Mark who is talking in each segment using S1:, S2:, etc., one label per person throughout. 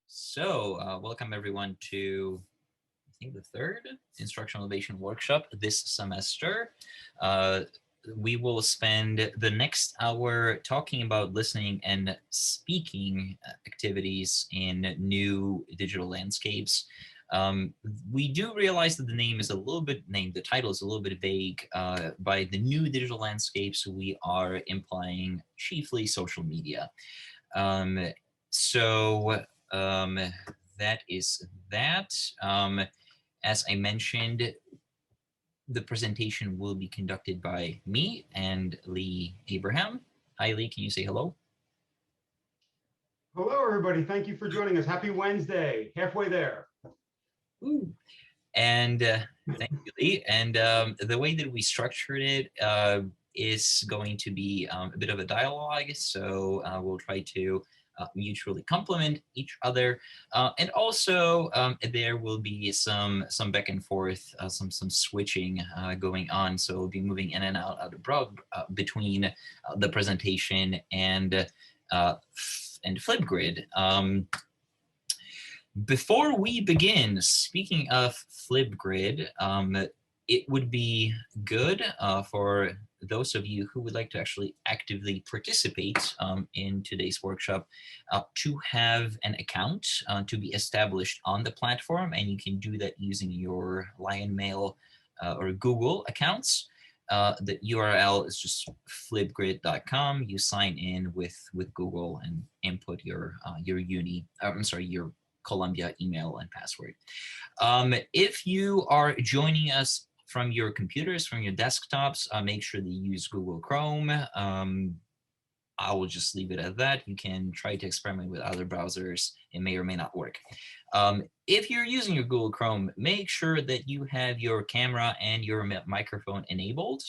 S1: Welcome everyone to, I think, the third instructional innovation workshop this semester. Uh, we will spend the next hour talking about listening and speaking activities in new digital landscapes. Um, we do realize that the title is a little bit vague. By the new digital landscapes, we are implying chiefly social media. Um, so um, that is that. As I mentioned, the presentation will be conducted by me and Lee Abraham. Hi, Lee. Can you say hello?
S2: Hello, everybody. Thank you for joining us. Happy Wednesday. Halfway there.
S1: Ooh. And thank you, Lee. And the way that we structured it is going to be a bit of a dialogue. We'll try to mutually complement each other, and also there will be some back and forth, some switching going on. So we'll be moving in and out between the presentation and Flipgrid. Before we begin, speaking of Flipgrid, it would be good for those of you who would like to actually actively participate in today's workshop to have an account to be established on the platform, and you can do that using your Lion Mail or Google accounts. The URL is just flipgrid.com. You sign in with Google and input your your Columbia email and password. If you are joining us from your computers, from your desktops, make sure that you use Google Chrome. I will just leave it at that. You can try to experiment with other browsers. It may or may not work. If you're using your Google Chrome, make sure that you have your camera and your microphone enabled.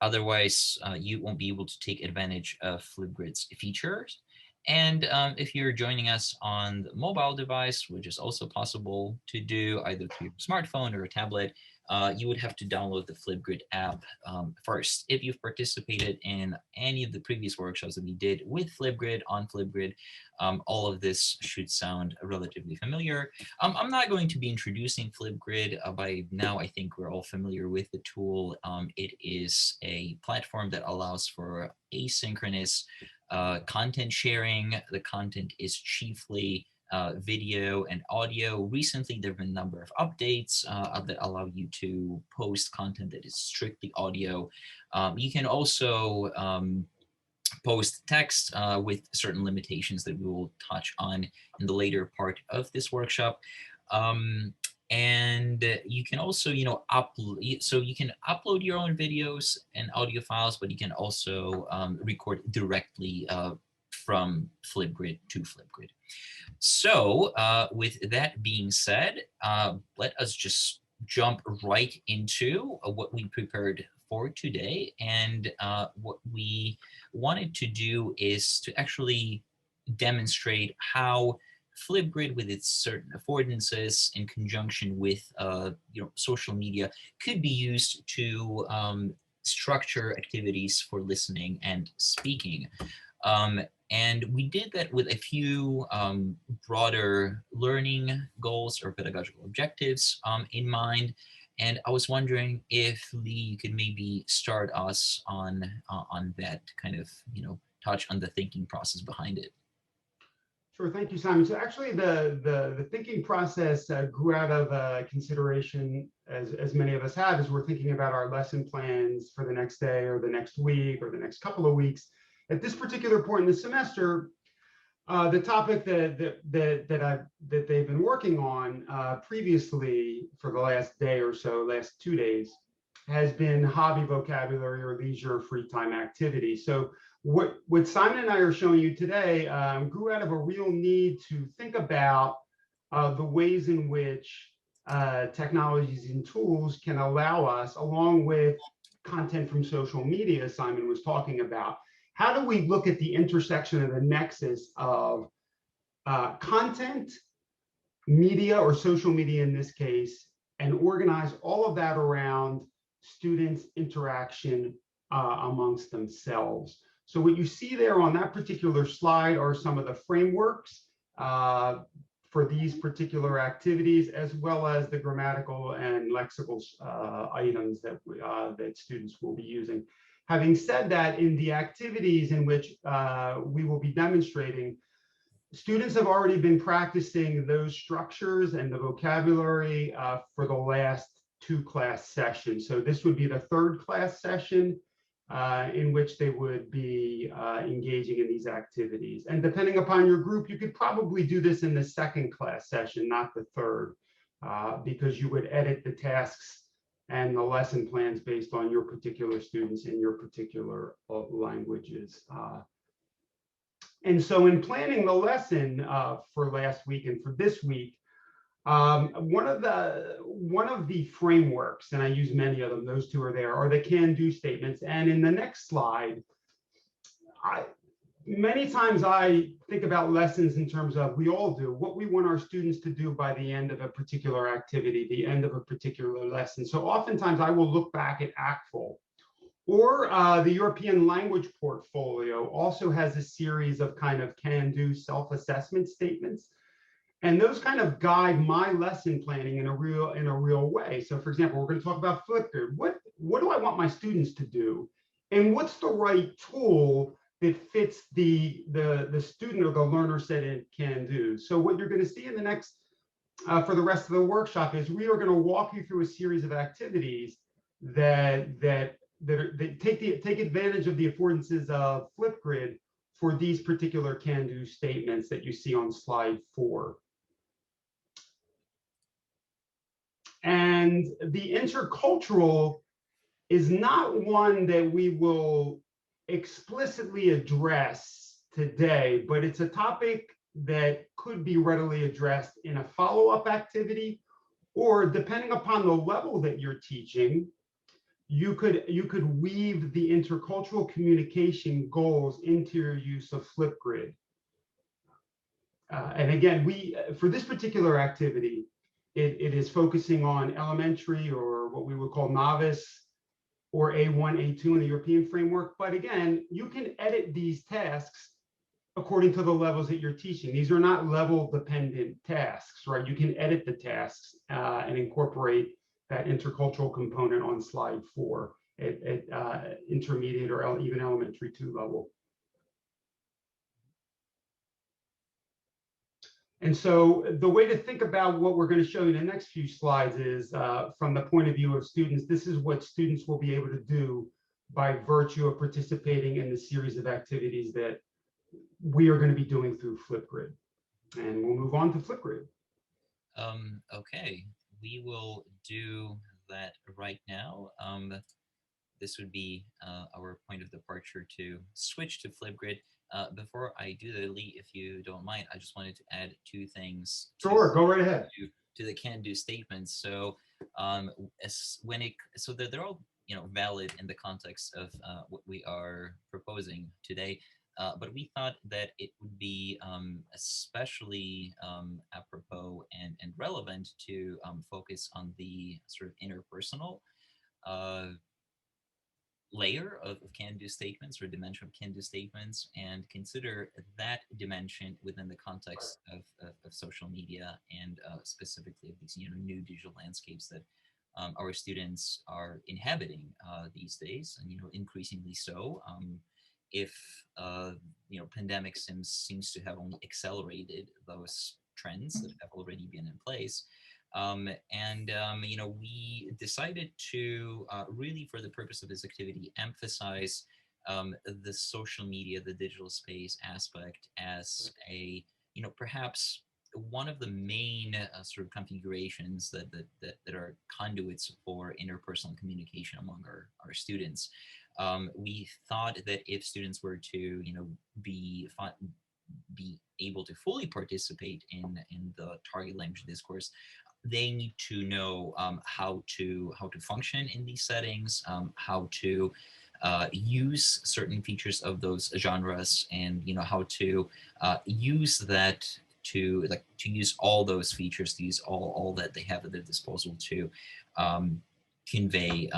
S1: Otherwise, you won't be able to take advantage of Flipgrid's features. And if you're joining us on the mobile device, which is also possible to do either through your smartphone or a tablet, you would have to download the Flipgrid app first. If you've participated in any of the previous workshops that we did with Flipgrid, on Flipgrid, all of this should sound relatively familiar. I'm not going to be introducing Flipgrid. By now, I think we're all familiar with the tool. It is a platform that allows for asynchronous content sharing. The content is chiefly video and audio. Recently, there have been a number of updates that allow you to post content that is strictly audio. You can also post text with certain limitations that we will touch on in the later part of this workshop. And you can also, upload. So you can upload your own videos and audio files, but you can also record directly from Flipgrid to Flipgrid. So with that being said, let us just jump right into what we prepared for today. And what we wanted to do is to actually demonstrate how Flipgrid, with its certain affordances in conjunction with social media, could be used to structure activities for listening and speaking. And we did that with a few broader learning goals or pedagogical objectives in mind. And I was wondering if Lee, you could maybe start us on that kind of, touch on the thinking process behind it.
S2: Sure. Thank you, Simon. So actually, the thinking process grew out of consideration, as many of us have, as we're thinking about our lesson plans for the next day or the next week or the next couple of weeks. At this particular point in the semester, the topic that they've been working on previously for the last day or so, last 2 days, has been hobby vocabulary or leisure free time activity. So what Simon and I are showing you today grew out of a real need to think about the ways in which technologies and tools can allow us, along with content from social media Simon was talking about, how do we look at the intersection of the nexus of content, media, or social media in this case, and organize all of that around students' interaction amongst themselves? So what you see there on that particular slide are some of the frameworks for these particular activities, as well as the grammatical and lexical items that that students will be using. Having said that, in the activities in which we will be demonstrating, students have already been practicing those structures and the vocabulary for the last 2 class sessions. So this would be the 3rd class session in which they would be engaging in these activities. And depending upon your group, you could probably do this in the 2nd class session, not the 3rd, because you would edit the tasks and the lesson plans based on your particular students in your particular languages. And so in planning the lesson for last week and for this week, one of the frameworks, and I use many of them, those 2 are there, are the can-do statements. And in the next slide, many times I think about lessons in terms of, we all do, what we want our students to do by the end of a particular activity, the end of a particular lesson. So oftentimes I will look back at ACTFL, or the European language portfolio also has a series of kind of can-do self-assessment statements. And those kind of guide my lesson planning in a real way. So for example, we're going to talk about Flipgrid. What do I want my students to do? And what's the right tool that fits the student or the learner set it can do? So what you're going to see in the next, for the rest of the workshop, is we are going to walk you through a series of activities that take advantage of the affordances of Flipgrid for these particular can-do statements that you see on slide 4. And the intercultural is not one that we will explicitly address today, but it's a topic that could be readily addressed in a follow-up activity, or depending upon the level that you're teaching, you could weave the intercultural communication goals into your use of Flipgrid. And again, for this particular activity, it is focusing on elementary, or what we would call novice, or A1, A2 in the European framework. But again, you can edit these tasks according to the levels that you're teaching. These are not level dependent tasks, right? You can edit the tasks and incorporate that intercultural component on slide 4 at intermediate or even elementary 2 level. And so the way to think about what we're going to show you in the next few slides is from the point of view of students. This is what students will be able to do by virtue of participating in the series of activities that we are going to be doing through Flipgrid. And we'll move on to Flipgrid.
S1: Okay, we will do that right now. This would be our point of departure to switch to Flipgrid. Before I do that, Lee, if you don't mind, I just wanted to add 2 things.
S2: Sure, go right ahead.
S1: To the can-do statements. So, so they're all valid in the context of what we are proposing today. But we thought that it would be especially apropos and relevant to focus on the sort of interpersonal layer of can-do statements, or dimension of can-do statements, and consider that dimension within the context of social media, and specifically of these new digital landscapes that our students are inhabiting these days, and increasingly so. If pandemic seems to have only accelerated those trends that have already been in place. We decided to really, for the purpose of this activity, emphasize the social media, the digital space aspect as a, perhaps one of the main sort of configurations that are conduits for interpersonal communication among our students. We thought that if students were to, be able to fully participate in the target language discourse, they need to know how to function in these settings, how to use certain features of those genres, and how to use that to use all those features, to use all that they have at their disposal to convey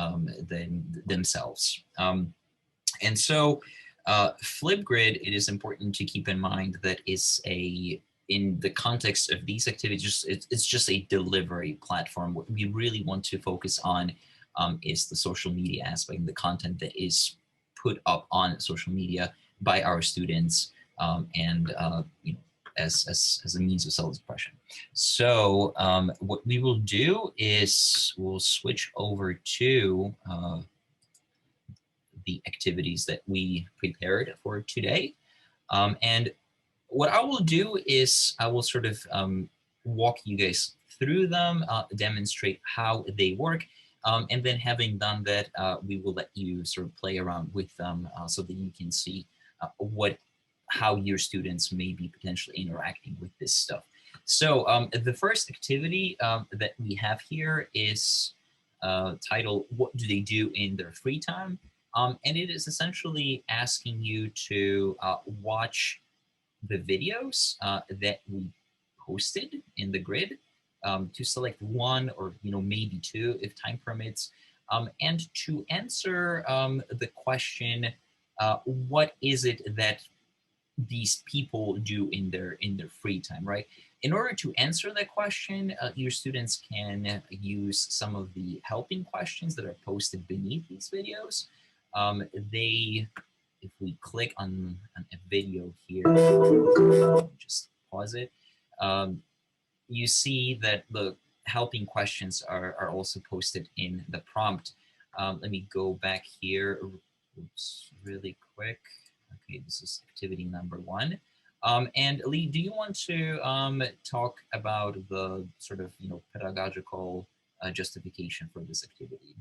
S1: themselves. And so Flipgrid, it is important to keep in mind that in the context of these activities, it's just a delivery platform. What we really want to focus on is the social media aspect and the content that is put up on social media by our students, and you know, as a means of self-expression. So what we will do is we'll switch over to the activities that we prepared for today. And what I will do is I will sort of walk you guys through them, demonstrate how they work, and then having done that, we will let you sort of play around with them so that you can see how your students may be potentially interacting with this stuff. So the first activity that we have here is titled, "What do they do in their free time?" And it is essentially asking you to watch the videos that we posted in the grid, to select one or maybe two if time permits, and to answer the question, what is it that these people do in their free time, right? In order to answer that question, your students can use some of the helping questions that are posted beneath these videos. If we click on a video here, just pause it, you see that the helping questions are also posted in the prompt. Let me go back here. Oops, really quick. Okay, this is activity number 1. And Lee, do you want to talk about the sort of pedagogical justification for this activity?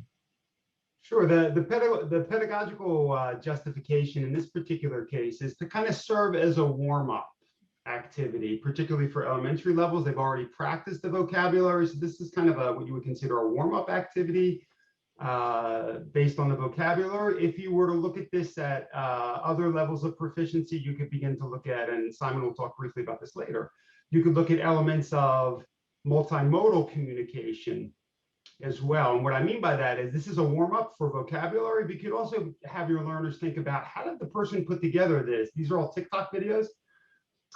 S2: Sure. The pedagogical justification in this particular case is to kind of serve as a warm-up activity, particularly for elementary levels. They've already practiced the vocabulary, so this is kind of what you would consider a warm-up activity based on the vocabulary. If you were to look at this at other levels of proficiency, you could begin to look at, and Simon will talk briefly about this later, you could look at elements of multimodal communication as well. And what I mean by that is this is a warm-up for vocabulary, but you could also have your learners think about, how did the person put together this? These are all TikTok videos.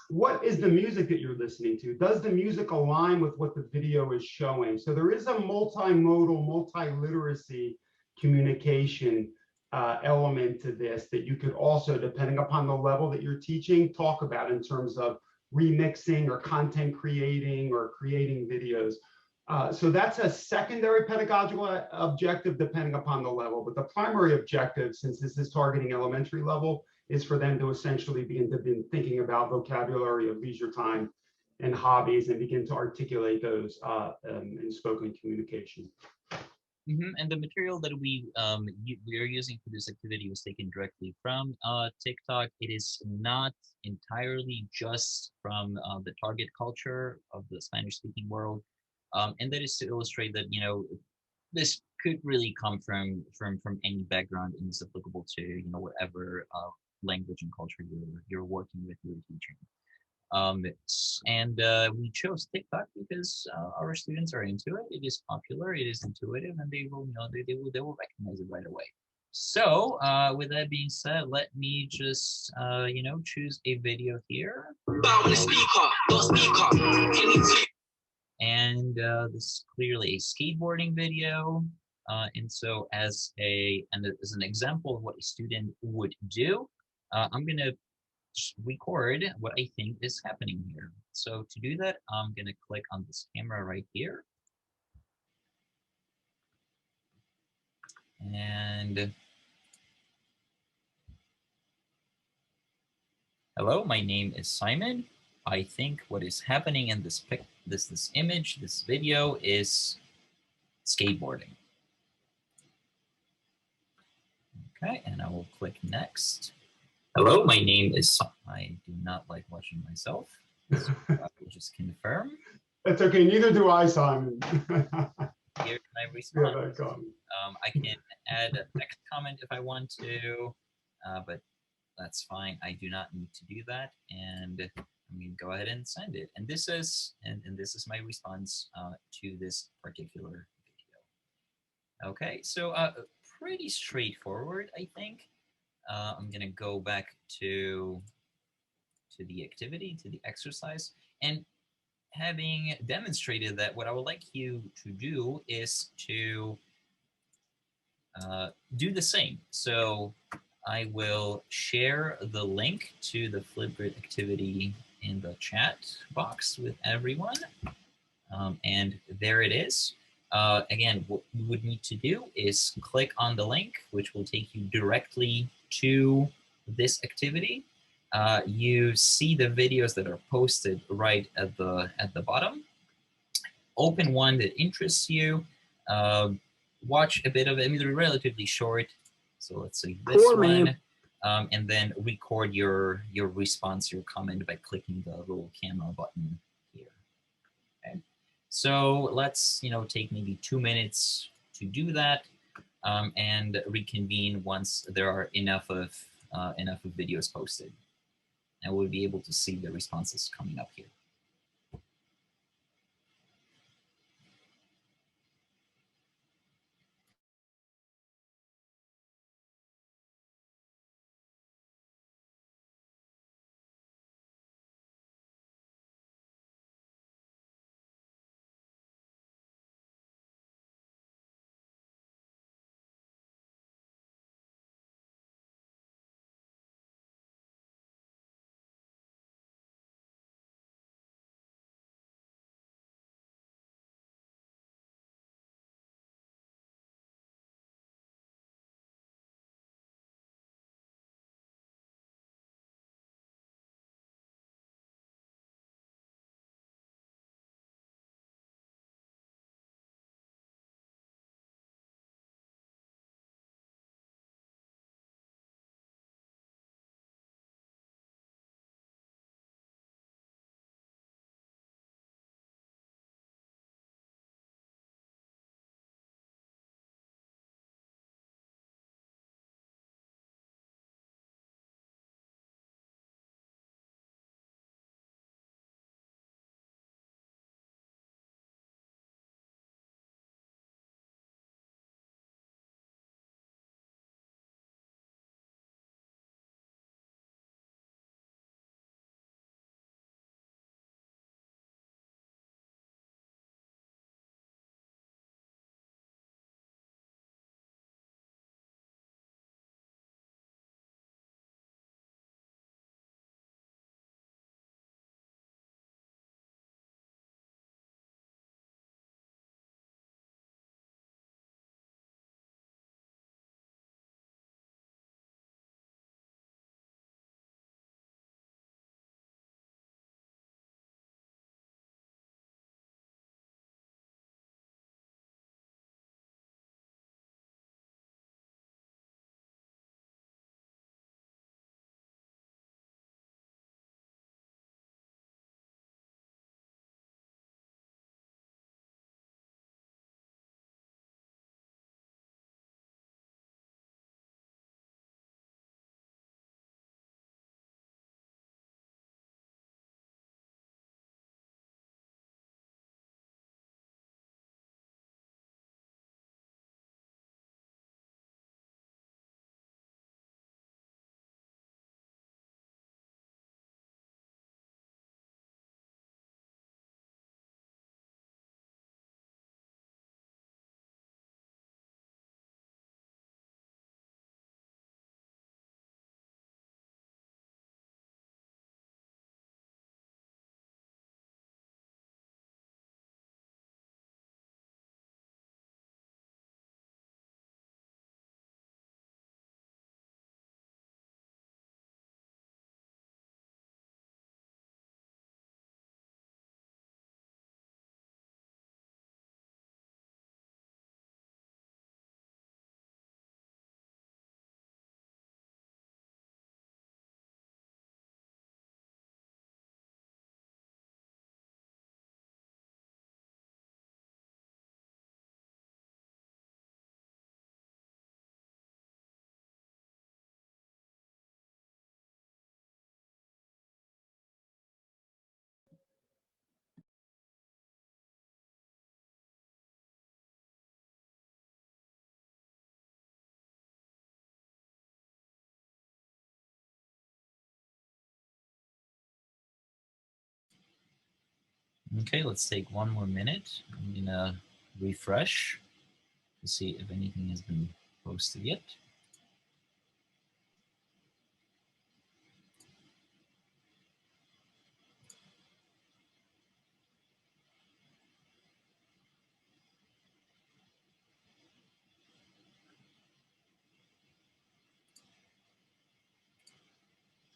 S2: What is the music that you're listening to? Does the music align with what the video is showing? So there is a multimodal, multi-literacy communication element to this that you could also, depending upon the level that you're teaching, talk about in terms of remixing or content creating or creating videos. So that's a secondary pedagogical objective depending upon the level, but the primary objective, since this is targeting elementary level, is for them to essentially begin thinking about vocabulary of leisure time and hobbies and begin to articulate those in spoken communication.
S1: And the material that we are using for this activity was taken directly from TikTok. It is not entirely just from the target culture of the Spanish-speaking world. And that is to illustrate that, this could really come from any background and is applicable to, whatever language and culture you're working with, you're teaching. We chose TikTok because our students are into it. It is popular, it is intuitive, and they will, they will recognize it right away. So with that being said, let me just choose a video here. And this is clearly a skateboarding video. And so as an example of what a student would do, I'm going to record what I think is happening here. So to do that, I'm going to click on this camera right here. And hello, my name is Simon. I think what is happening in this image, this video, is skateboarding. Okay, and I will click next. Hello, my name is. I do not like watching myself. So I will just confirm.
S2: That's okay. Neither do I, Simon.
S1: Here's my response. I can add a text comment if I want to, but that's fine. I do not need to do that, and I'm going to go ahead and send it. And this is my response to this particular video. Okay, so pretty straightforward, I think. I'm gonna go back to the activity, to the exercise, and having demonstrated that, what I would like you to do is to do the same. So I will share the link to the Flipgrid activity in the chat box with everyone. And there it is. Again, what you would need to do is click on the link, which will take you directly to this activity. You see the videos that are posted right at the bottom. Open one that interests you. Watch a bit of it. I mean, they're relatively short. So let's say this one. And then record your response, your comment, by clicking the little camera button here. Okay. So let's take maybe 2 minutes to do that, and reconvene once there are enough of videos posted, and we'll be able to see the responses coming up here. Okay, let's take one more minute. I'm gonna refresh to see if anything has been posted yet.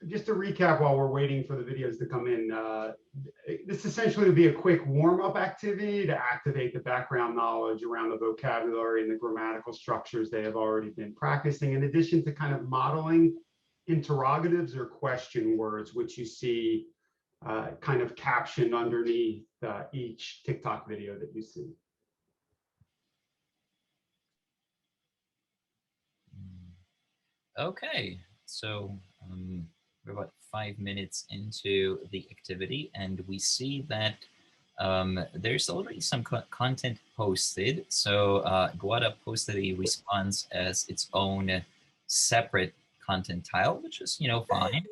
S2: Just to recap while we're waiting for the videos to come in, this essentially would be a quick warm-up activity to activate the background knowledge around the vocabulary and the grammatical structures they have already been practicing, in addition to kind of modeling interrogatives or question words, which you see kind of captioned underneath each TikTok video that you see.
S1: Okay, so we're about 5 minutes into the activity, and we see that there's already some content posted. So Guada posted a response as its own separate content tile, which is, you know, fine.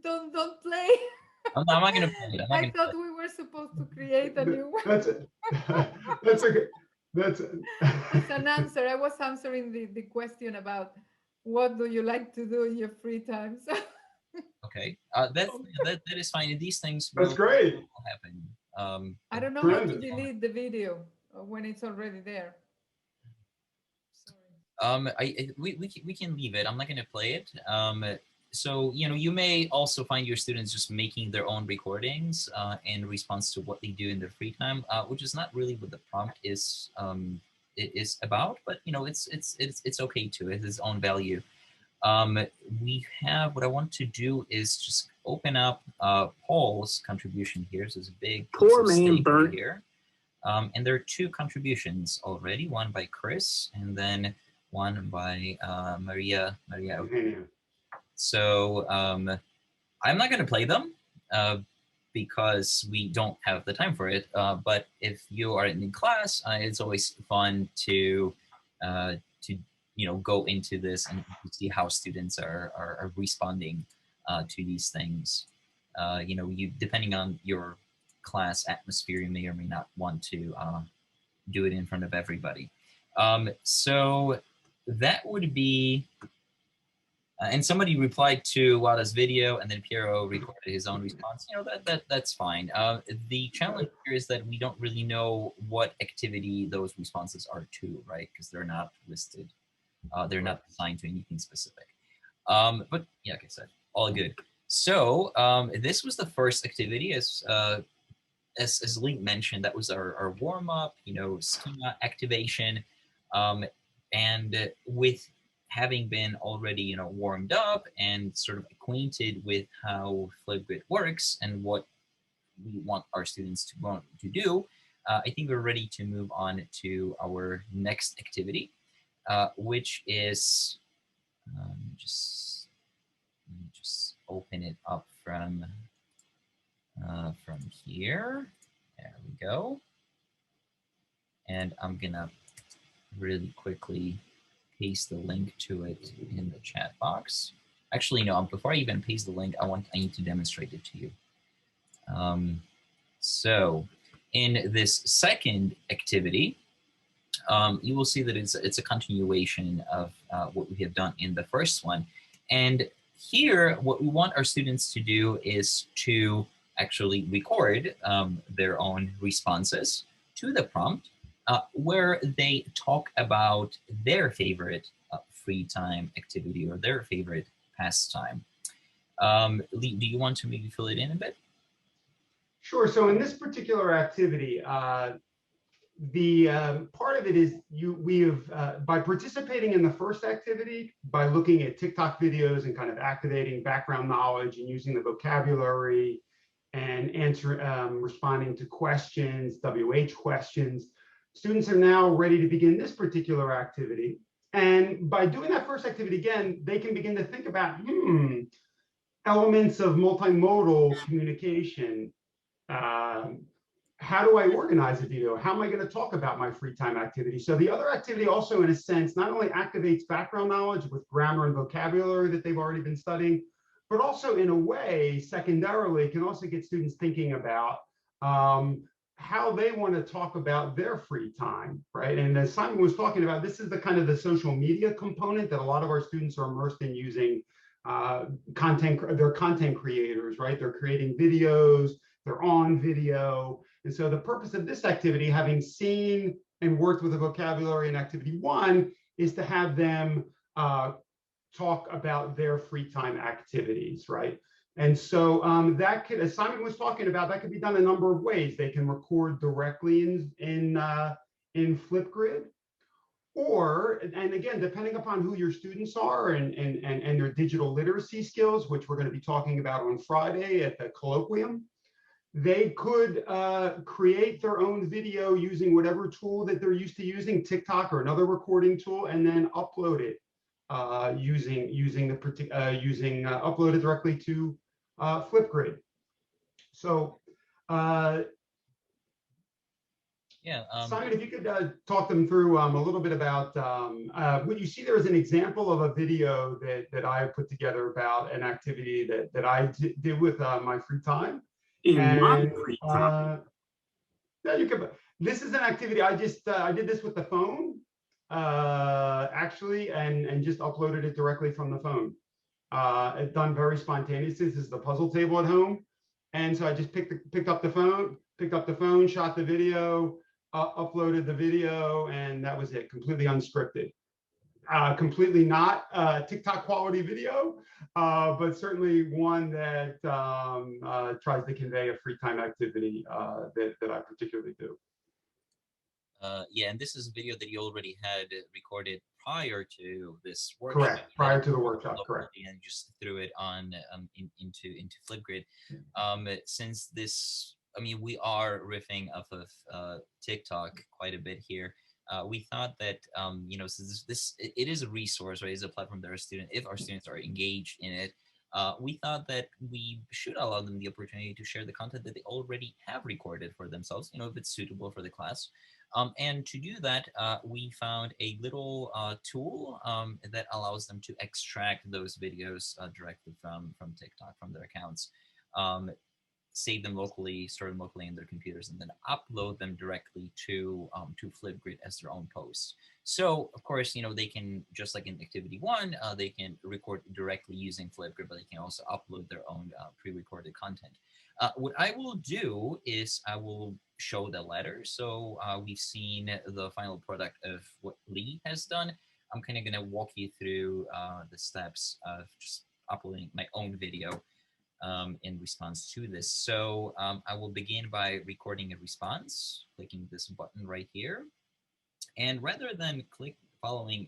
S3: No, don't play.
S1: I'm not going to play it.
S3: I thought we were supposed to create a new one.
S2: That's a good. That's
S3: It's an answer. I was answering the question about what do you like to do in your free time. So
S1: Okay, that is fine. These things
S2: that's
S1: will
S2: great.
S1: happen.
S3: I don't know how to delete the video when it's already there. Sorry.
S1: We can leave it. I'm not going to play it. So, you know, you may also find your students just making their own recordings in response to what they do in their free time, which is not really what the prompt is about. But you know, it's okay too. It has its own value. We have, what I want to do is just open up Paul's contribution here. So there's a big
S4: Poor man burnt
S1: here. And there are two contributions already, one by Chris and then one by Maria. So I'm not going to play them because we don't have the time for it. But if you are in class, it's always fun to you know, go into this and see how students are responding to these things. You know, you, depending on your class atmosphere, you may or may not want to do it in front of everybody. So that would be, and somebody replied to Wada's video, and then Piero recorded his own response. You know, that's fine. The challenge here is that we don't really know what activity those responses are to, right? Because they're not listed. They're not assigned to anything specific. But yeah, like I said, all good. So this was the first activity, as Link mentioned. That was our warm up, you know, schema activation, and with having been already, you know, warmed up and sort of acquainted with how Flipgrid works and what we want our students to do, I think we're ready to move on to our next activity, which is let me just open it up from here. There we go. And I'm gonna really quickly paste the link to it in the chat box. Actually, no, before I even paste the link, I need to demonstrate it to you. So in this second activity, you will see that it's a continuation of what we have done in the first one. And here, what we want our students to do is to actually record their own responses to the prompt, where they talk about their favorite free time activity or their favorite pastime. Lee, do you want to maybe fill it in a bit?
S2: Sure. So in this particular activity, the part of it is we have by participating in the first activity, by looking at TikTok videos and kind of activating background knowledge and using the vocabulary and responding to questions, WH questions, students are now ready to begin this particular activity. And by doing that first activity again, they can begin to think about elements of multimodal communication. How do I organize a video? How am I going to talk about my free time activity? So the other activity also, in a sense, not only activates background knowledge with grammar and vocabulary that they've already been studying, but also in a way, secondarily, can also get students thinking about how they want to talk about their free time, right? And as Simon was talking about, this is the kind of the social media component that a lot of our students are immersed in using content. They're content creators, right? They're creating videos, they're on video. And so the purpose of this activity, having seen and worked with a vocabulary in activity 1, is to have them talk about their free time activities, right? And so that could, as Simon was talking about, that could be done a number of ways. They can record directly in Flipgrid, or, and again, depending upon who your students are and their digital literacy skills, which we're going to be talking about on Friday at the colloquium, they could create their own video using whatever tool that they're used to using, TikTok or another recording tool, and then upload it upload it directly to Flipgrid. So
S1: Yeah.
S2: Simon, if you could talk them through a little bit about what you see there is an example of a video that I put together about an activity that I did with my free time.
S4: In my free time.
S2: Yeah, you could. This is an activity I did this with the phone, actually, and just uploaded it directly from the phone. It's done very spontaneously. This is the puzzle table at home, and so I just picked up the phone, shot the video, uploaded the video, and that was it. Completely unscripted. Completely not TikTok quality video, but certainly one that tries to convey a free time activity that I particularly do.
S1: Yeah, and this is a video that you already had recorded prior to this workshop.
S2: Correct, prior to the workshop, correct.
S1: And just threw it on into Flipgrid. Since this, I mean, we are riffing off of TikTok quite a bit here. We thought that you know, since it is a resource, right? It's a platform that if our students are engaged in it, we thought that we should allow them the opportunity to share the content that they already have recorded for themselves, you know, if it's suitable for the class. And to do that, we found a little tool that allows them to extract those videos directly from TikTok, from their accounts, save them locally, store them locally in their computers, and then upload them directly to Flipgrid as their own posts. So, of course, you know, they can, just like in activity 1, they can record directly using Flipgrid, but they can also upload their own pre-recorded content. What I will do is I will show the letter. So we've seen the final product of what Lee has done. I'm kind of going to walk you through the steps of just uploading my own video in response to this. So I will begin by recording a response, clicking this button right here. And rather than clicking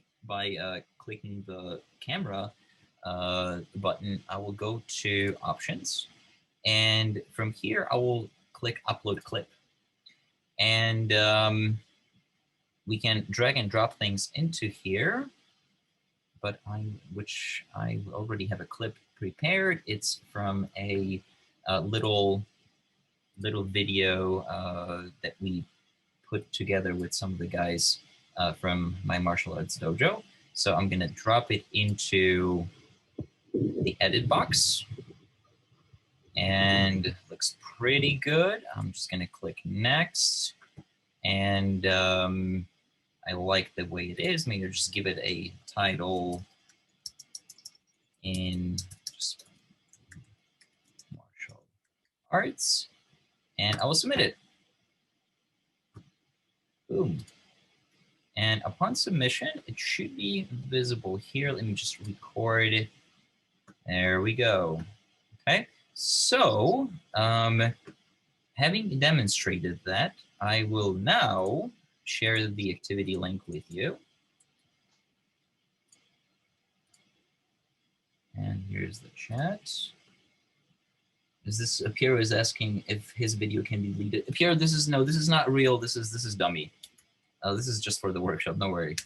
S1: the camera button, I will go to options. And from here, I will click upload clip. And we can drag and drop things into here, but which I already have a clip prepared. It's from a little video that we put together with some of the guys from my martial arts dojo. So I'm gonna drop it into the edit box. And looks pretty good. I'm just gonna click next. And I like the way it is. Maybe just give it a title in just martial arts, and I will submit it. Boom. And upon submission, it should be visible here. Let me just record it. There we go. Okay. So, having demonstrated that, I will now share the activity link with you. And here's the chat. Is this Pierre is asking if his video can be deleted? Pierre, this is not real. This is dummy. This is just for the workshop. No worry.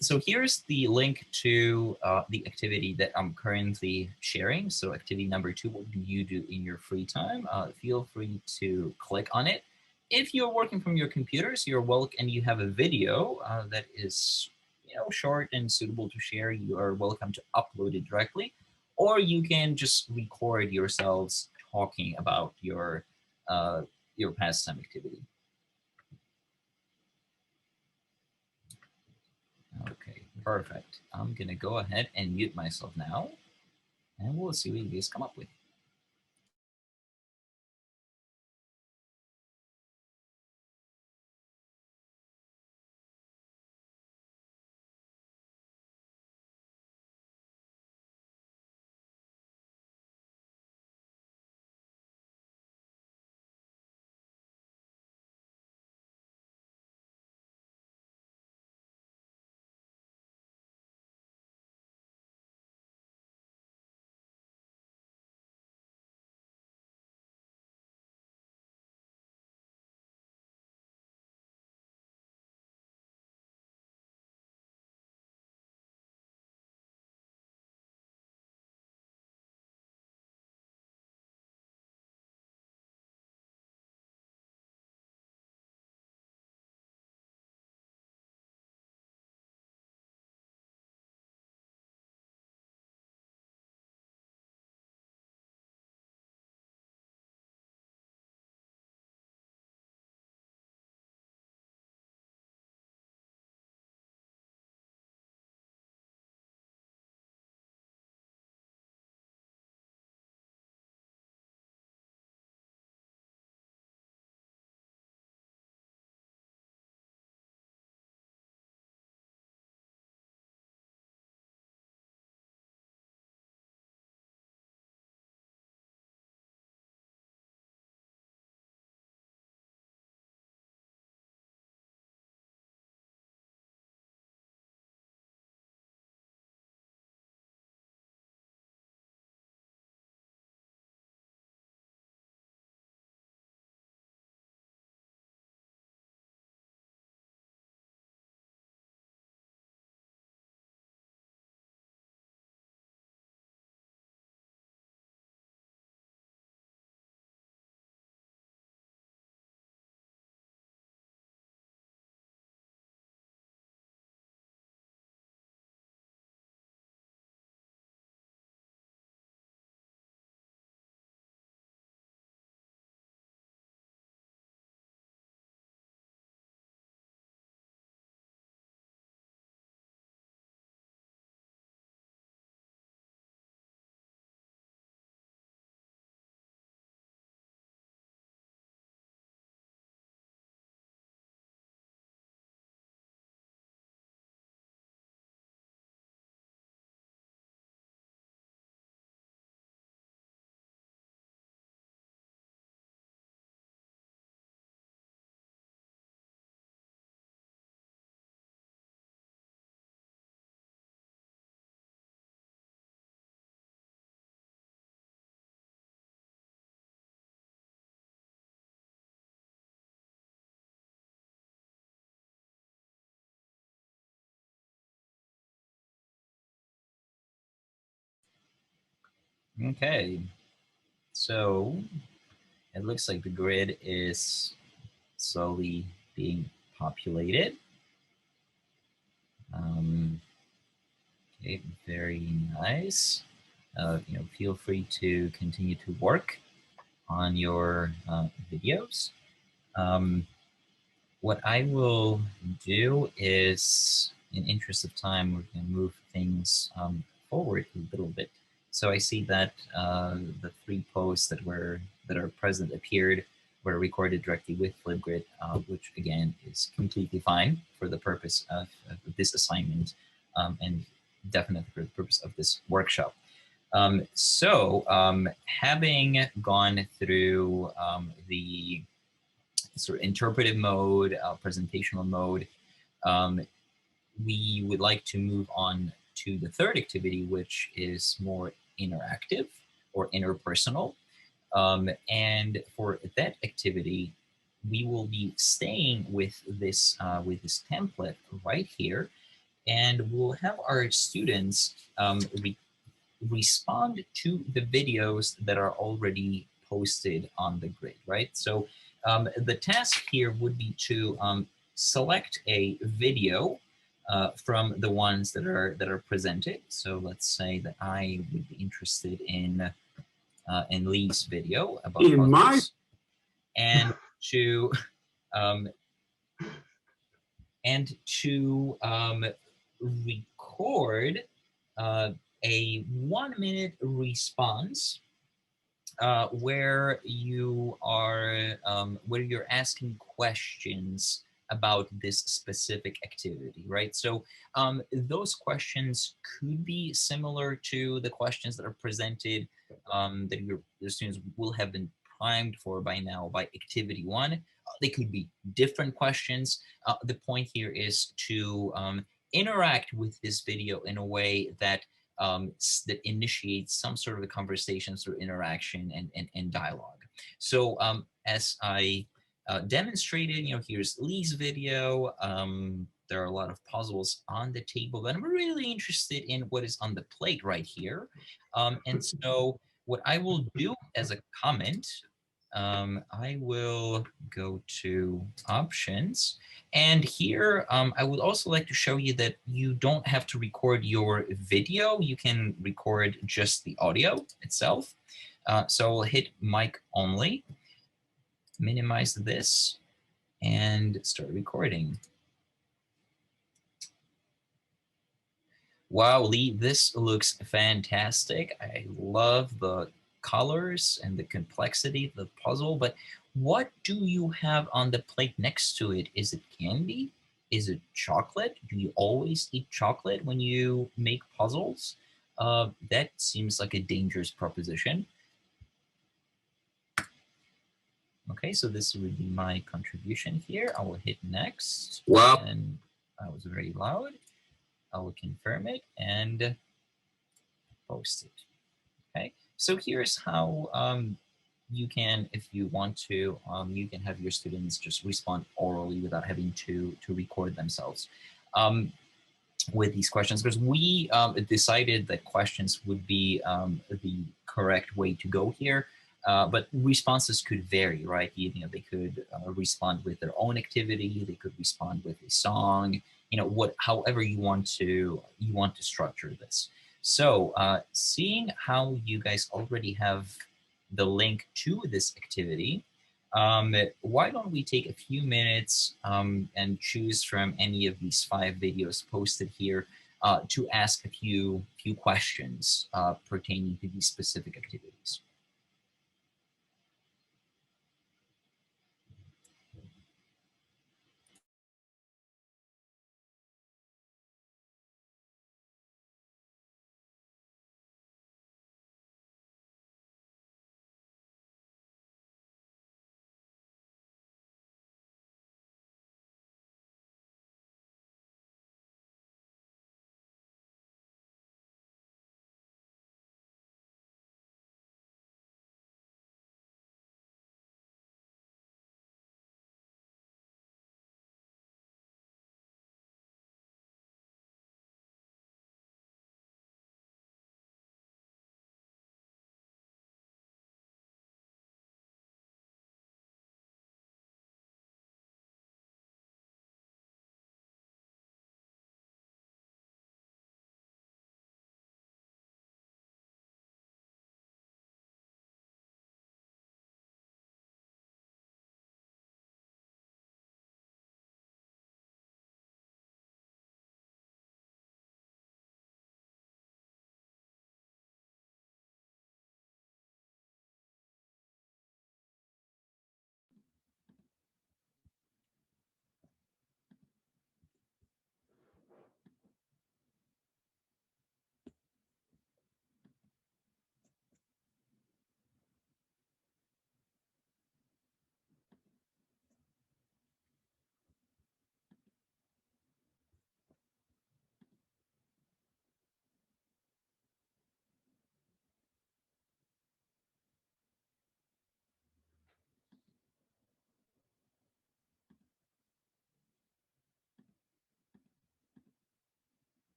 S1: So here's the link to the activity that I'm currently sharing. So activity number 2, what do you do in your free time? Feel free to click on it. If you're working from your computer, so you're welcome, and you have a video that is, you know, short and suitable to share, you are welcome to upload it directly, or you can just record yourselves talking about your your pastime activity. Okay, perfect. I'm gonna go ahead and mute myself now, and we'll see what you guys come up with. Okay, so it looks like the grid is slowly being populated. Okay, very nice. Feel free to continue to work on your videos. What I will do is, in interest of time, we're going to move things forward a little bit. So I see that the 3 posts that are present appeared were recorded directly with Flipgrid, which again is completely fine for the purpose of this assignment and definitely for the purpose of this workshop. Having gone through the sort of interpretive mode, presentational mode, we would like to move on to the third activity, which is more interactive or interpersonal. And for that activity, we will be staying with this template right here, and we'll have our students respond to the videos that are already posted on the grid, right? So the task here would be to select a video from the ones that are presented. So let's say that I would be interested in Lee's video about and to um, record a 1-minute response where you're asking questions about this specific activity, right? So those questions could be similar to the questions that are presented that your students will have been primed for by now by activity 1. They could be different questions. The point here is to interact with this video in a way that that initiates some sort of a conversation through interaction and dialogue. So as I demonstrated, here's Lee's video. There are a lot of puzzles on the table, but I'm really interested in what is on the plate right here. And so what I will do as a comment, I will go to options. And here, I would also like to show you that you don't have to record your video. You can record just the audio itself. So I'll hit mic only, minimize this, and start recording. Wow, Lee, this looks fantastic. I love the colors and the complexity of the puzzle, but what do you have on the plate next to it? Is it candy? Is it chocolate? Do you always eat chocolate when you make puzzles? That seems like a dangerous proposition. Okay, so this would be my contribution here. I will hit next. Wow. And that was very loud. I will confirm it and post it. Okay, so here's how you can, if you want to, you can have your students just respond orally without having to record themselves with these questions, because we decided that questions would be the correct way to go here. But responses could vary, right? They could respond with their own activity. They could respond with a song. However you want to structure this. So seeing how you guys already have the link to this activity, why don't we take a few minutes and choose from any of these 5 videos posted here to ask a few questions pertaining to these specific activities.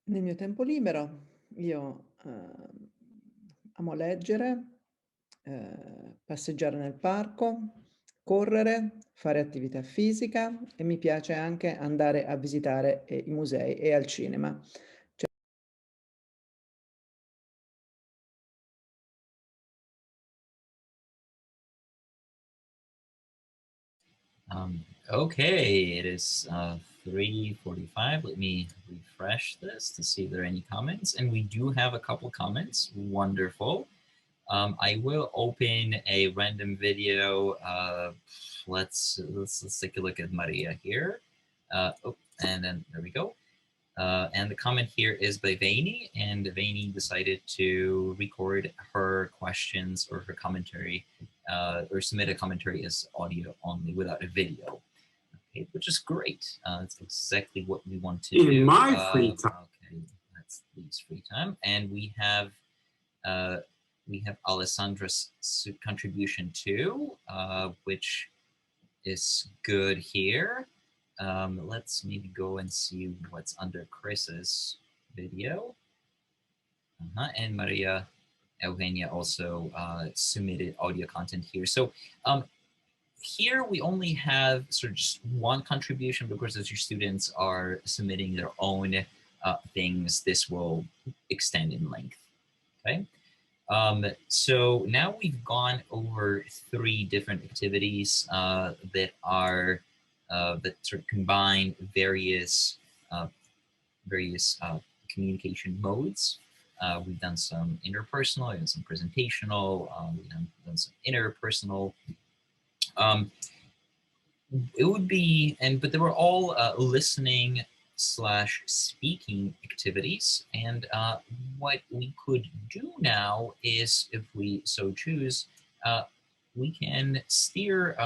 S5: Nel mio tempo libero io amo leggere, passeggiare nel parco, correre, fare attività fisica e mi piace anche andare a visitare i musei e al cinema.
S1: Okay, it is 3:45. Let me refresh this to see if there are any comments. And we do have a couple comments. Wonderful. I will open a random video. Let's take a look at Maria here. Oh, and then there we go. And the comment here is by Vaini, and Vaini decided to record her questions or her commentary, or submit a commentary as audio only without a video. Okay, which is great. That's exactly what we want to do.
S4: In my free time.
S1: Okay, that's Lee's free time, and we have Alessandra's contribution too, which is good here. Let's maybe go and see what's under Chris's video. And Maria Eugenia also submitted audio content here. So here we only have sort of just one contribution, because as your students are submitting their own things, this will extend in length, okay? So now we've gone over 3 different activities that are that sort of combine various communication modes. We've done some interpersonal, we've done some presentational, we've done some interpersonal. It would be, but they were all listening / speaking activities. And what we could do now is, if we so choose, we can steer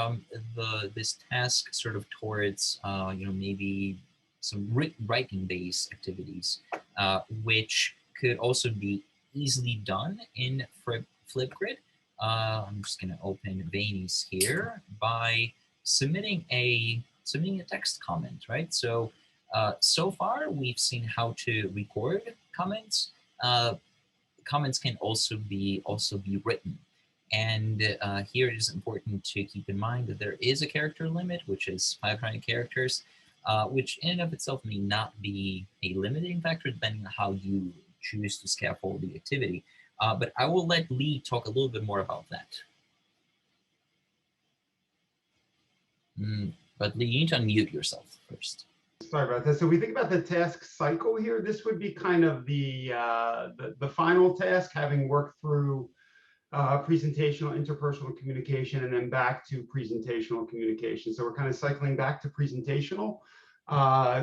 S1: this task sort of towards, maybe some writing-based activities, which could also be easily done in Flipgrid. I'm just going to open Vaini's here by submitting a text comment, right? So so far we've seen how to record comments. Comments can also be written. And here it is important to keep in mind that there is a character limit, which is 500 characters, which in and of itself may not be a limiting factor depending on how you choose to scaffold the activity. But I will let Lee talk a little bit more about that. But Lee, you need to unmute yourself first.
S2: Sorry about that. So we think about the task cycle here. This would be kind of the final task, having worked through presentational, interpersonal communication, and then back to presentational communication. So we're kind of cycling back to presentational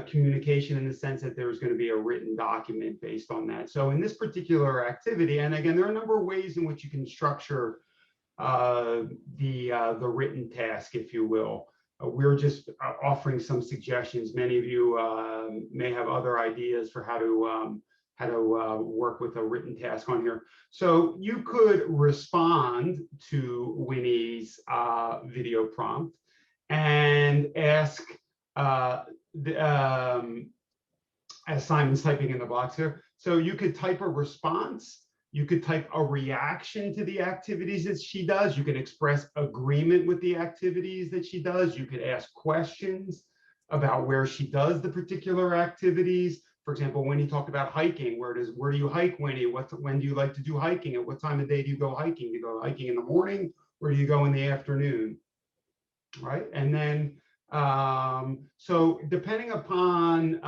S2: communication in the sense that there's going to be a written document based on that. So in this particular activity, and again, there are a number of ways in which you can structure the written task, if you will. We're just offering some suggestions. Many of you may have other ideas for how to work with a written task on here. So you could respond to Winnie's video prompt and ask, as Simon's typing in the box here, so you could type a response. You could type a reaction to the activities that she does. You can express agreement with the activities that she does. You could ask questions about where she does the particular activities. For example, when he talked about hiking, where do you hike, Winnie? When do you like to do hiking? At what time of day do you go hiking? Do you go hiking in the morning, or do you go in the afternoon? Right? And then, so depending upon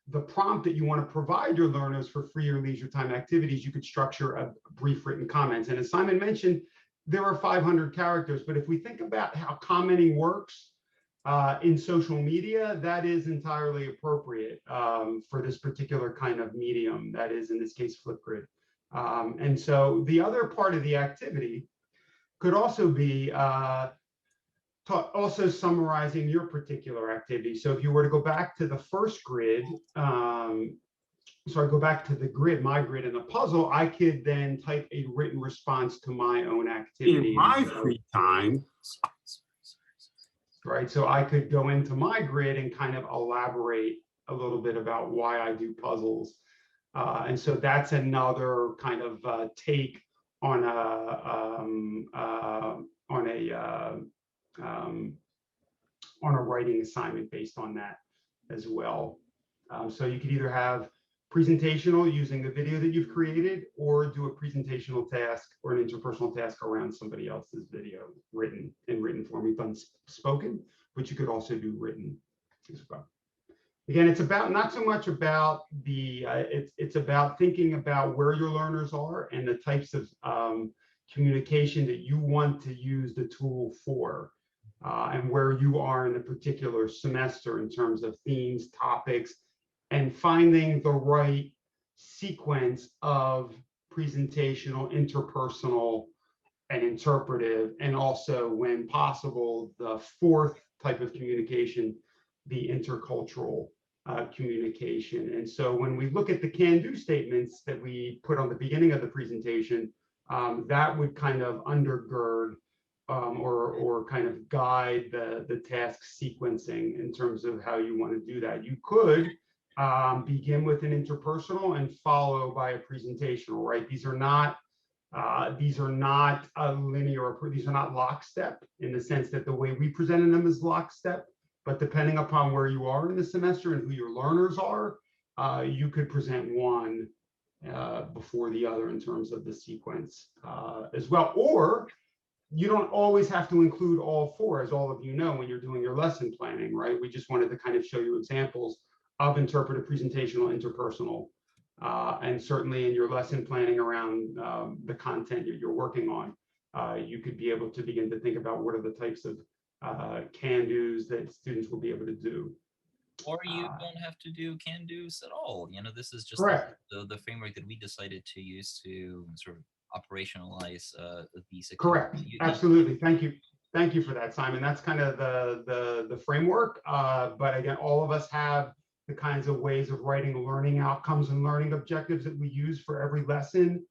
S2: the prompt that you want to provide your learners for free or leisure time activities, you could structure a brief written comments. And as Simon mentioned, there are 500 characters, but if we think about how commenting works in social media, that is entirely appropriate for this particular kind of medium, that is in this case Flipgrid. And so the other part of the activity could also be also summarizing your particular activity. So if you were to go back to the first grid, go back to the grid, my grid in the puzzle, I could then type a written response to my own activity.
S4: In my free time.
S2: Right, so I could go into my grid and kind of elaborate a little bit about why I do puzzles. And so that's another kind of take on a writing assignment based on that as well. So you could either have presentational using the video that you've created, or do a presentational task or an interpersonal task around somebody else's video written in written form. We've done spoken, but you could also do written as well. Again, it's about not so much about the it's about thinking about where your learners are and the types of communication that you want to use the tool for, and where you are in a particular semester in terms of themes, topics, and finding the right sequence of presentational, interpersonal, and interpretive, and also, when possible, the fourth type of communication, the intercultural communication. And so when we look at the can-do statements that we put on the beginning of the presentation, that would kind of undergird or kind of guide the task sequencing in terms of how you want to do that. You could begin with an interpersonal and follow by a presentational, right? These are not a linear, these are not lockstep in the sense that the way we presented them is lockstep, but depending upon where you are in the semester and who your learners are, you could present one before the other in terms of the sequence as well. Or you don't always have to include all four, as all of you know, when you're doing your lesson planning, right? We just wanted to kind of show you examples of interpretive, presentational, interpersonal, and certainly in your lesson planning around the content that you're working on, you could be able to begin to think about what are the types of can-dos that students will be able to do.
S1: Or you don't have to do can-dos at all. You know, this is just the framework that we decided to use to sort of operationalize these.
S2: Correct. Absolutely. Thank you. Thank you for that, Simon. That's kind of the framework. But again, all of us have the kinds of ways of writing learning outcomes and learning objectives that we use for every lesson.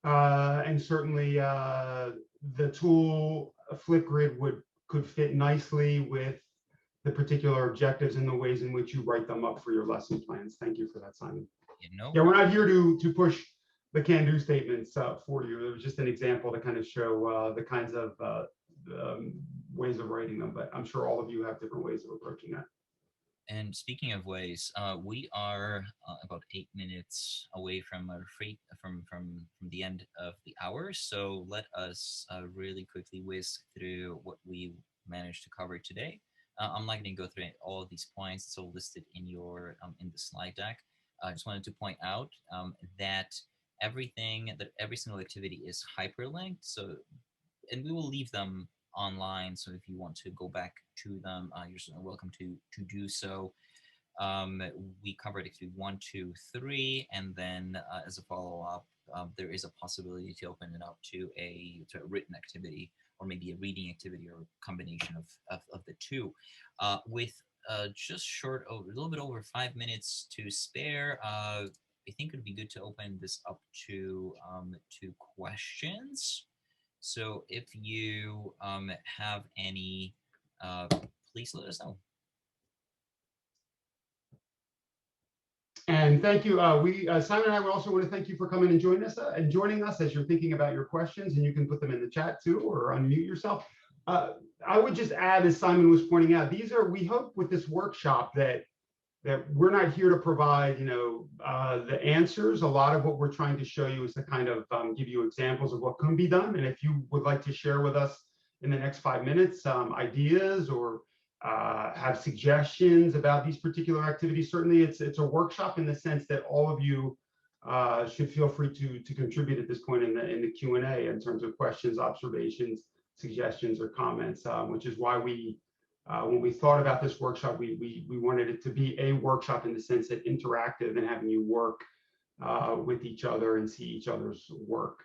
S2: And certainly the tool Flipgrid could fit nicely with the particular objectives and the ways in which you write them up for your lesson plans. Thank you for that, Simon. Yeah, we're not here to push the can-do statements for you. It was just an example to kind of show the kinds of ways of writing them, but I'm sure all of you have different ways of approaching that.
S1: And speaking of ways, we are about 8 minutes away from our from the end of the hour. So let us really quickly whiz through what we managed to cover today. I'm not going to go through all of these points. It's all listed in your in the slide deck. I just wanted to point out that every single activity is hyperlinked. So, and we will leave them online. So if you want to go back to them, you're certainly welcome to do so. We covered activity 1, 2, 3, and then as a follow-up, there is a possibility to open it up to a written activity, or maybe a reading activity, or a combination of the two. With just a little bit over 5 minutes to spare, I think it would be good to open this up to questions. So if you have any, please let us know.
S2: And thank you. Simon and I would also want to thank you for coming and joining us as you're thinking about your questions, and you can put them in the chat too, or unmute yourself. I would just add, as Simon was pointing out, we hope with this workshop that we're not here to provide, the answers. A lot of what we're trying to show you is to kind of give you examples of what can be done. And if you would like to share with us in the next 5 minutes ideas or have suggestions about these particular activities, certainly it's a workshop in the sense that all of you should feel free to contribute at this point in the Q&A in terms of questions, observations, suggestions, or comments, which is why when we thought about this workshop, we wanted it to be a workshop in the sense that interactive and having you work with each other and see each other's work